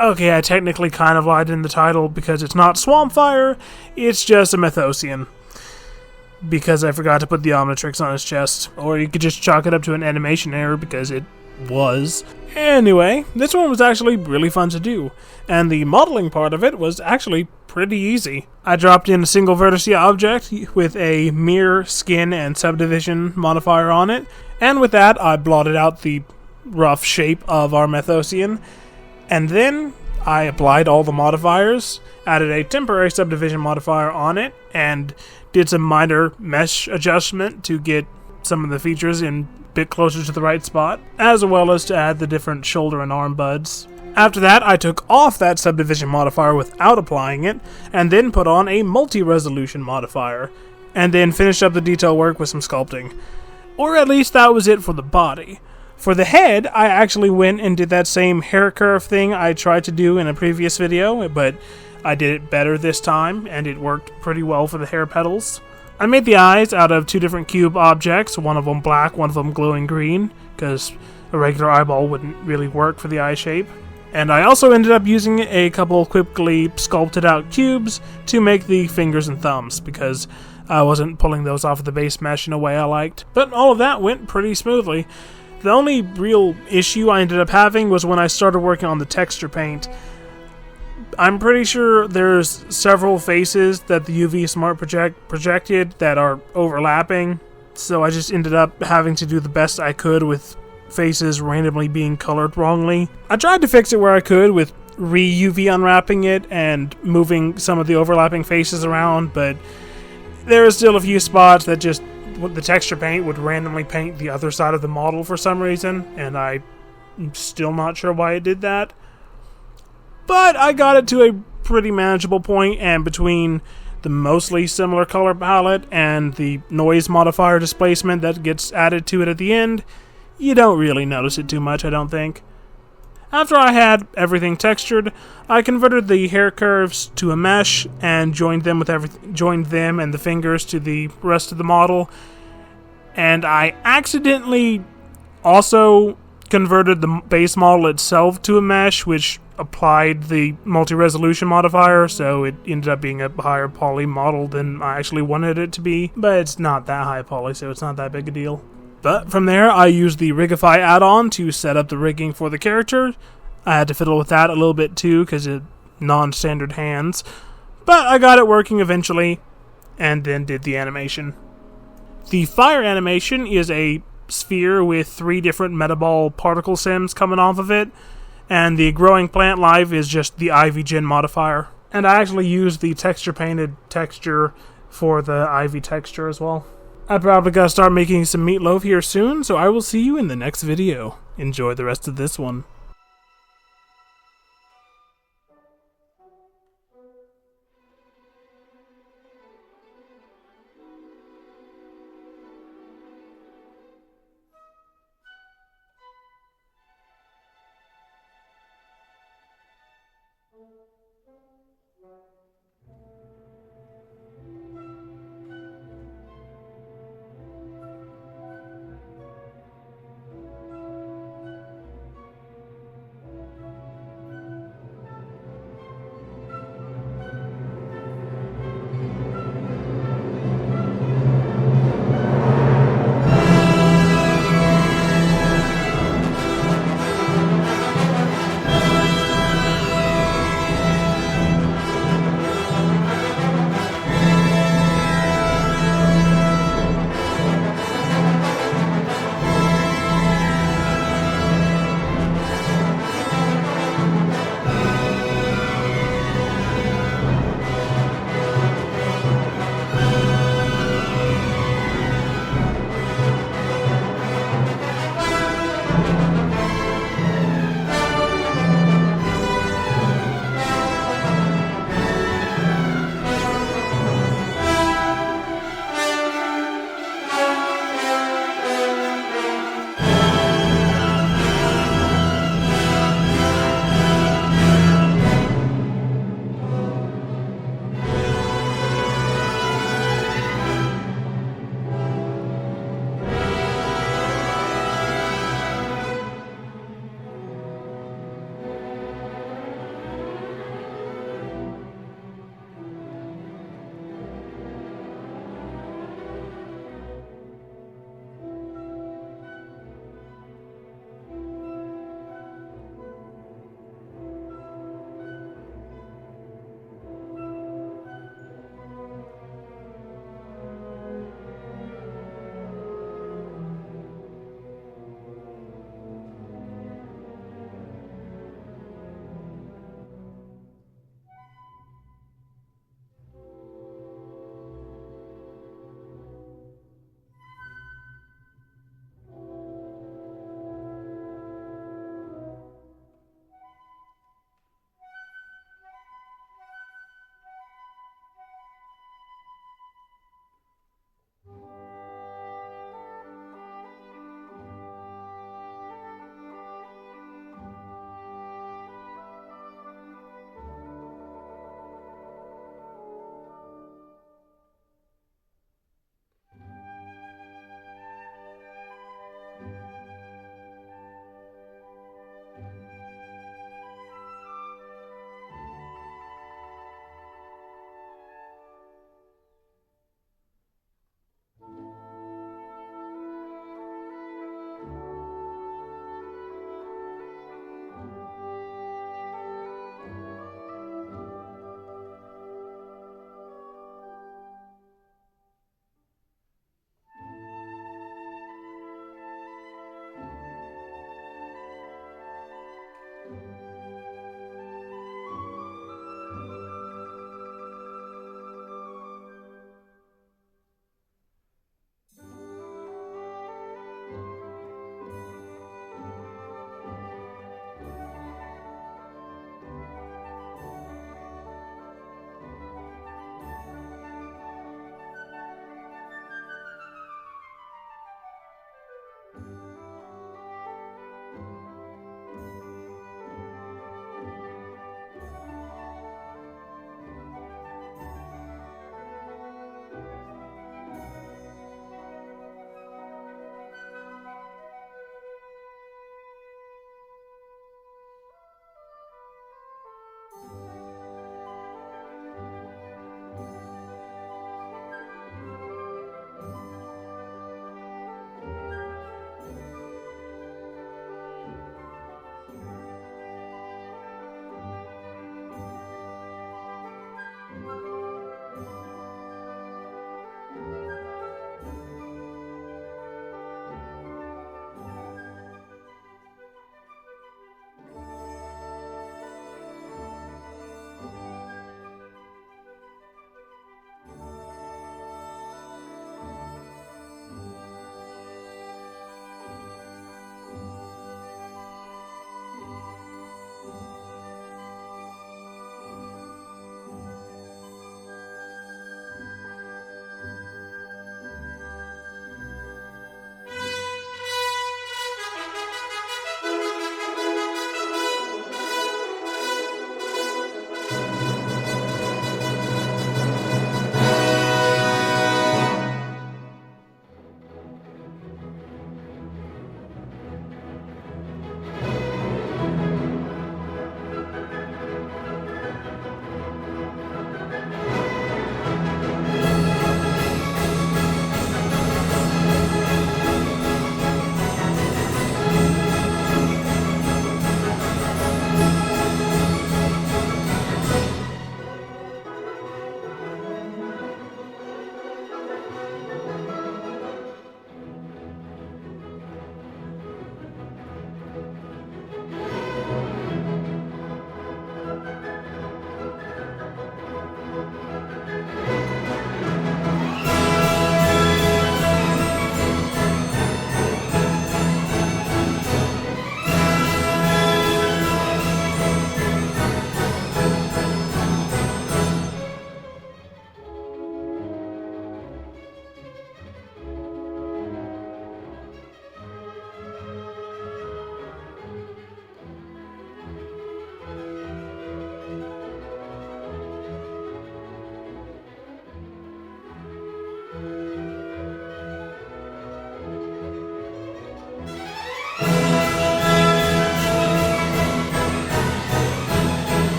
Okay, I technically kind of lied in the title because it's not Swampfire, it's just a Mythosian. Because I forgot to put the Omnitrix on his chest. Or you could just chalk it up to an animation error because it was. Anyway, this one was actually really fun to do, and the modeling part of it was actually pretty easy. I dropped in a single vertice object with a mirror, skin, and subdivision modifier on it, and with that I blotted out the rough shape of our Mythosian, and then I applied all the modifiers, added a temporary subdivision modifier on it, and did some minor mesh adjustment to get some of the features in a bit closer to the right spot, as well as to add the different shoulder and arm buds. After that, I took off that subdivision modifier without applying it, and then put on a multi-resolution modifier, and then finished up the detail work with some sculpting. Or at least that was it for the body. For the head, I actually went and did that same hair curve thing I tried to do in a previous video, but I did it better this time, and it worked pretty well for the hair petals. I made the eyes out of two different cube objects, one of them black, one of them glowing green, because a regular eyeball wouldn't really work for the eye shape. And I also ended up using a couple quickly sculpted out cubes to make the fingers and thumbs, because I wasn't pulling those off of the base mesh in a way I liked. But all of that went pretty smoothly. The only real issue I ended up having was when I started working on the texture paint. I'm pretty sure there's several faces that the UV Smart projected that are overlapping, so I just ended up having to do the best I could with faces randomly being colored wrongly. I tried to fix it where I could with re-UV unwrapping it and moving some of the overlapping faces around, but there are still a few spots that just the texture paint would randomly paint the other side of the model for some reason, and I'm still not sure why it did that. But I got it to a pretty manageable point, and between the mostly similar color palette and the noise modifier displacement that gets added to it at the end, you don't really notice it too much, I don't think. After I had everything textured, I converted the hair curves to a mesh and joined them and the fingers to the rest of the model. And I accidentally also converted the base model itself to a mesh, which applied the multi-resolution modifier, so it ended up being a higher poly model than I actually wanted it to be. But it's not that high poly, so it's not that big a deal. But from there, I used the Rigify add-on to set up the rigging for the character. I had to fiddle with that a little bit too, because it non-standard hands. But I got it working eventually, and then did the animation. The fire animation is a sphere with 3 different metaball particle sims coming off of it, and the growing plant life is just the Ivy Gen modifier. And I actually used the texture painted texture for the Ivy texture as well. I probably gotta start making some meatloaf here soon, so I will see you in the next video. Enjoy the rest of this one.